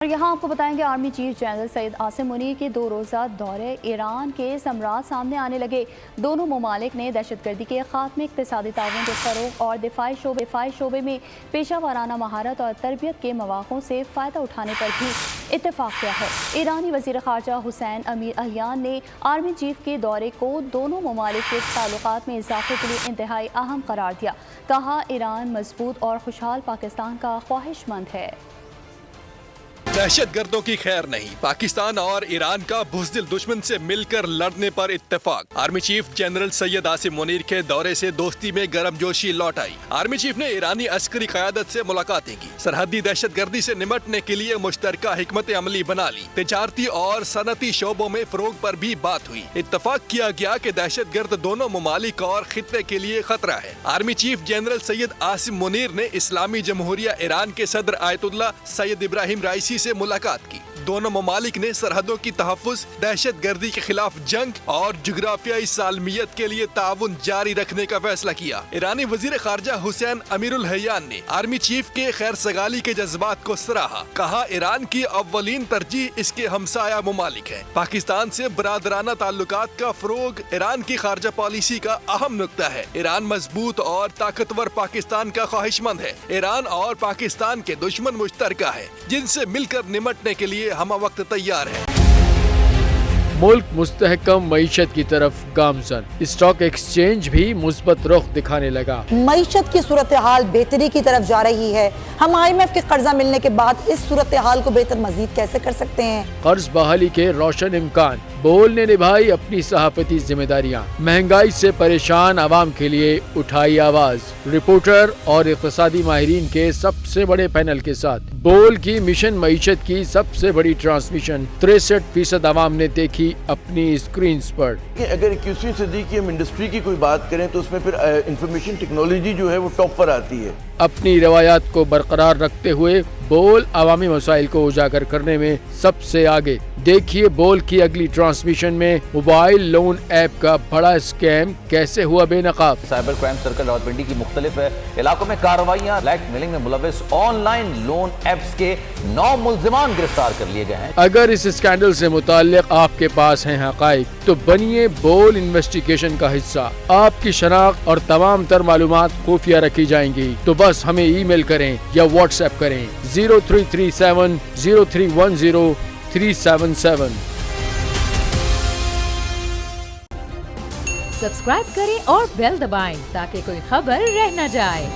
اور یہاں آپ کو بتائیں گے army chief general Syed Asim Munir کے 2 روزہ دورے ایران کے ثمرات سامنے آنے لگے۔ دونوں ممالک نے دہشت گردی کے خاتمے، اقتصادی تعاون کے فروغ اور دفاعی شعبے میں پیشہ ورانہ مہارت اور تربیت کے مواقعوں سے فائدہ اٹھانے پر بھی اتفاق کیا ہے۔ ایرانی وزیر خارجہ حسین امیر اہلیان نے آرمی چیف کے دورے کو دونوں ممالک کے تعلقات میں اضافے کے لیے انتہائی اہم قرار دیا۔ کہا ایران مضبوط اور خوشحال پاکستان کا خواہش مند ہے۔ دہشت گردوں کی خیر نہیں، پاکستان اور ایران کا بزدل دشمن سے مل کر لڑنے پر اتفاق۔ Army chief general Syed Asim Munir کے دورے سے دوستی میں گرم جوشی لوٹ آئی۔ آرمی چیف نے ایرانی عسکری قیادت سے ملاقاتیں کی، سرحدی دہشت گردی سے نمٹنے کے لیے مشترکہ حکمت عملی بنا لی، تجارتی اور صنعتی شعبوں میں فروغ پر بھی بات ہوئی۔ اتفاق کیا گیا کہ دہشت گرد دونوں ممالک اور خطے کے لیے خطرہ ہے۔ Army chief general Syed Asim Munir نے اسلامی جمہوریہ ایران کے صدر آیت اللہ سید ابراہیم رائسی سے ملاقات کی۔ دونوں ممالک نے سرحدوں کی تحفظ، دہشت گردی کے خلاف جنگ اور جغرافیائی سالمیت کے لیے تعاون جاری رکھنے کا فیصلہ کیا۔ ایرانی وزیر خارجہ حسین امیر اہلیان نے آرمی چیف کے خیر سگالی کے جذبات کو سراہا۔ کہا ایران کی اولین ترجیح اس کے ہمسایہ ممالک ہیں۔ پاکستان سے برادرانہ تعلقات کا فروغ ایران کی خارجہ پالیسی کا اہم نقطہ ہے۔ ایران مضبوط اور طاقتور پاکستان کا خواہش مند ہے۔ ایران اور پاکستان کے دشمن مشترکہ ہیں جن سے مل کر نمٹنے کے لیے ہم وقت تیار ہے۔ ملک مستحکم معیشت کی طرف گامزن، اسٹاک ایکسچینج بھی مثبت رخ دکھانے لگا۔ معیشت کی صورتحال بہتری کی طرف جا رہی ہے۔ ہم IMF کے قرضہ ملنے کے بعد اس صورتحال کو بہتر مزید کیسے کر سکتے ہیں؟ قرض بحالی کے روشن امکان، بول نے نبھائی اپنی صحافتی ذمہ داریاں، مہنگائی سے پریشان عوام کے لیے اٹھائی آواز۔ رپورٹر اور اقتصادی ماہرین کے سب سے بڑے پینل کے ساتھ بول کی مشن معیشت کی سب سے بڑی ٹرانسمیشن 63% عوام نے دیکھی اپنی اسکرینز پر۔ اگر 21ویں صدی کی ہم انڈسٹری کی کوئی بات کریں تو اس میں پھر انفارمیشن ٹیکنالوجی جو ہے وہ ٹاپ پر آتی ہے۔ اپنی روایات کو برقرار رکھتے ہوئے بول عوامی مسائل کو اجاگر کرنے میں سب سے آگے۔ دیکھیے بول کی اگلی ٹرانسمیشن میں موبائل لون ایپ کا بڑا اسکیم کیسے ہوا بے نقاب۔ سائبر کرائم سرکل راولپنڈی کی مختلف علاقوں میں کارروائیاں، بلیک میلنگ میں ملوث آن لائن لون ایپس کے 9 ملزمان گرفتار کر لیے گئے ہیں۔ اگر اس اسکینڈل سے متعلق آپ کے پاس ہیں حقائق تو بنیے بول انویسٹیگیشن کا حصہ۔ آپ کی شناخت اور تمام تر معلومات خفیہ رکھی جائیں گی، تو بس ہمیں ای میل کریں یا واٹس ایپ کریں 0337 0310 377۔ سبسکرائب کریں اور بیل دبائیں تاکہ کوئی خبر رہ نہ جائے۔